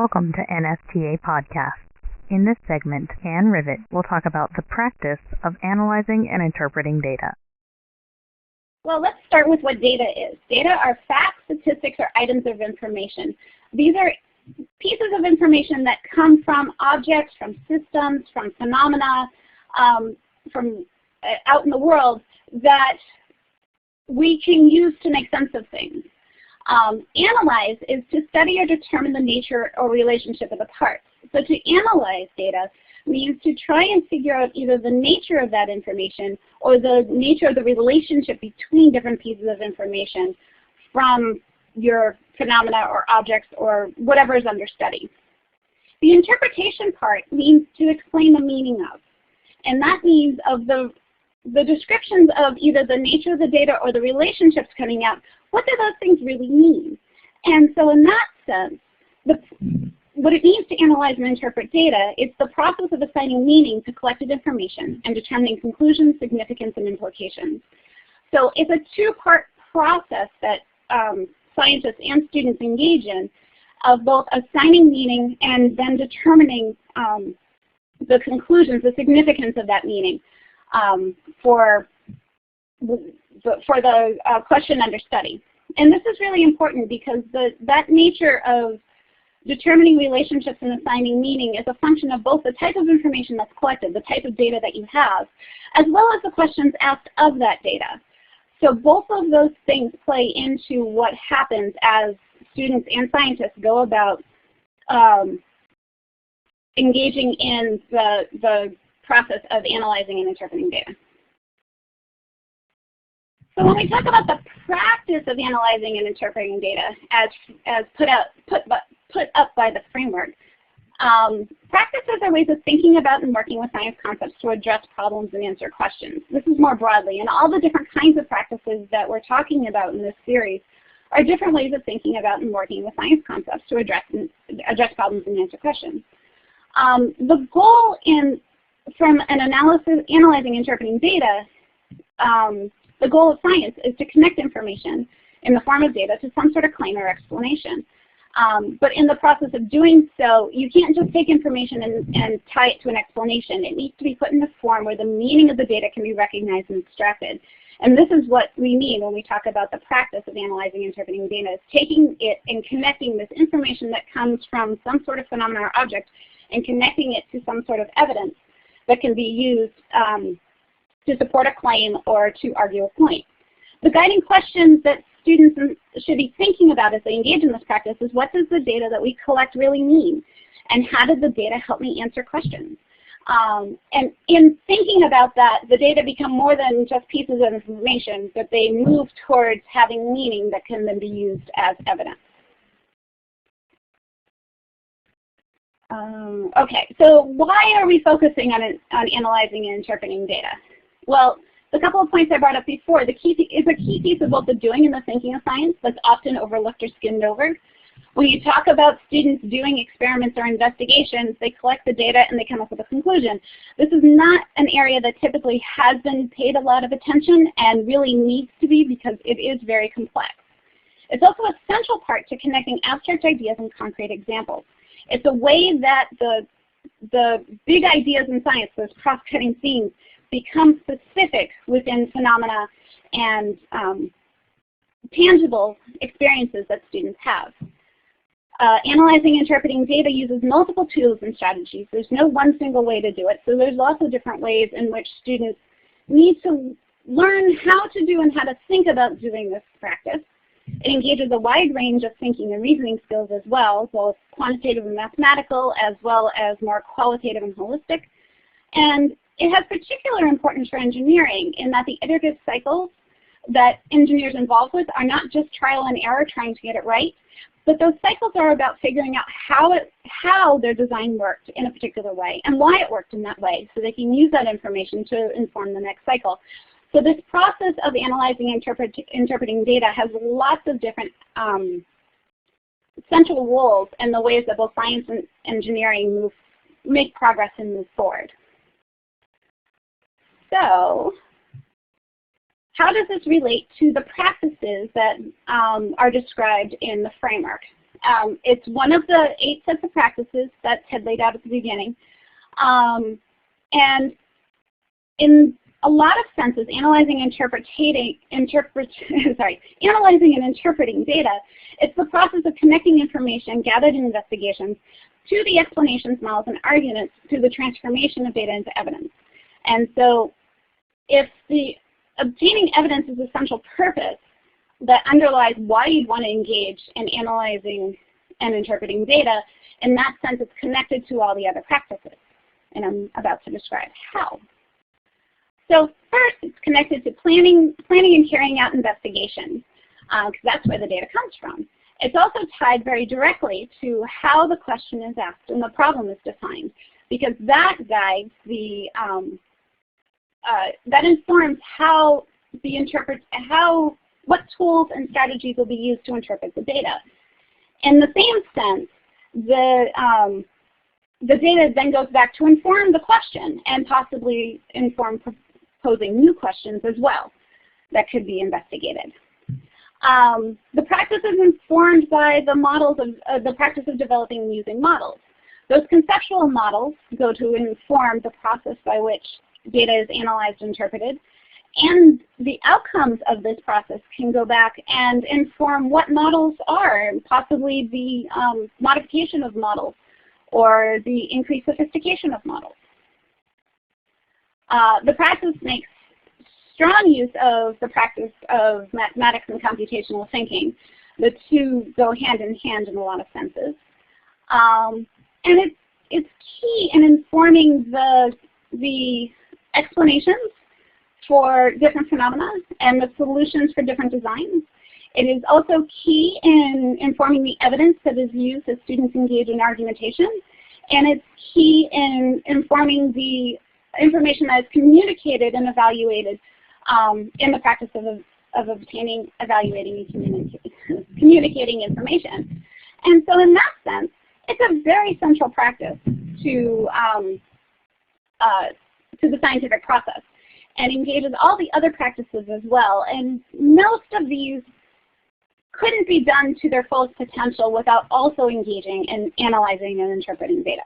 Welcome to NSTA Podcast. In this segment, Ann Rivett will talk about the practice of analyzing and interpreting data. Well, let's start with what data is. Data are facts, statistics, or items of information. These are pieces of information that come from objects, from systems, from phenomena, from out in the world that we can use to make sense of things. Analyze is to study or determine the nature or relationship of the parts. So to analyze data means to try and figure out either the nature of that information or the nature of the relationship between different pieces of information from your phenomena or objects or whatever is under study. The interpretation part means to explain the meaning of, and that means of the descriptions of either the nature of the data or the relationships coming out. What do those things really mean? And so in that sense, what it means to analyze and interpret data, it's the process of assigning meaning to collected information and determining conclusions, significance, and implications. So it's a two-part process that scientists and students engage in of both assigning meaning and then determining the conclusions, the significance of that meaning for the question under study. And this is really important because that nature of determining relationships and assigning meaning is a function of both the type of information that's collected, the type of data that you have, as well as the questions asked of that data. So both of those things play into what happens as students and scientists go about engaging in the process of analyzing and interpreting data. So when we talk about the practice of analyzing and interpreting data as put up by the framework, practices are ways of thinking about and working with science concepts to address problems and answer questions. This is more broadly, and all the different kinds of practices that we're talking about in this series are different ways of thinking about and working with science concepts to address problems and answer questions. The goal from an analyzing and interpreting data, the goal of science is to connect information in the form of data to some sort of claim or explanation. But in the process of doing so, you can't just take information and tie it to an explanation. It needs to be put in a form where the meaning of the data can be recognized and extracted. And this is what we mean when we talk about the practice of analyzing and interpreting data, is taking it and connecting this information that comes from some sort of phenomena or object and connecting it to some sort of evidence that can be used to support a claim or to argue a point. The guiding questions that students should be thinking about as they engage in this practice is, what does the data that we collect really mean? And how does the data help me answer questions? And in thinking about that, the data become more than just pieces of information, but they move towards having meaning that can then be used as evidence. Okay, so why are we focusing on analyzing and interpreting data? Well, the couple of points I brought up before, the key is a key piece of both the doing and the thinking of science that's often overlooked or skimmed over. When you talk about students doing experiments or investigations, they collect the data and they come up with a conclusion. This is not an area that typically has been paid a lot of attention and really needs to be, because it is very complex. It's also a central part to connecting abstract ideas and concrete examples. It's a way that the big ideas in science, those cross-cutting themes, become specific within phenomena and tangible experiences that students have. Analyzing and interpreting data uses multiple tools and strategies. There's no one single way to do it, so there's lots of different ways in which students need to learn how to do and how to think about doing this practice. It engages a wide range of thinking and reasoning skills as well, both quantitative and mathematical, as well as more qualitative and holistic. And it has particular importance for engineering in that the iterative cycles that engineers involved with are not just trial and error trying to get it right, but those cycles are about figuring out how their design worked in a particular way and why it worked in that way, so they can use that information to inform the next cycle. So this process of analyzing and interpreting data has lots of different central roles in the ways that both science and engineering make progress and move forward. So how does this relate to the practices that are described in the framework? It's one of the 8 sets of practices that Ted laid out at the beginning. And in a lot of senses, analyzing and interpreting data, it's the process of connecting information gathered in investigations to the explanations, models, and arguments through the transformation of data into evidence. And so if the obtaining evidence is the central purpose that underlies why you'd want to engage in analyzing and interpreting data, in that sense it's connected to all the other practices. And I'm about to describe how. So first, it's connected to planning and carrying out investigation, because that's where the data comes from. It's also tied very directly to how the question is asked and the problem is defined, because that guides the that informs how what tools and strategies will be used to interpret the data. In the same sense, the data then goes back to inform the question and possibly inform posing new questions as well that could be investigated. The practice is informed by the models of the practice of developing and using models. Those conceptual models go to inform the process by which data is analyzed and interpreted, and the outcomes of this process can go back and inform what models are, possibly the modification of models or the increased sophistication of models. The practice makes strong use of the practice of mathematics and computational thinking. The two go hand in hand in a lot of senses. And it's key in informing the explanations for different phenomena and the solutions for different designs. It is also key in informing the evidence that is used as students engage in argumentation. And it's key in informing the information that is communicated and evaluated in the practice of obtaining, evaluating, and communicating information. And so in that sense, it's a very central practice to the scientific process and engages all the other practices as well. And most of these couldn't be done to their fullest potential without also engaging in analyzing and interpreting data.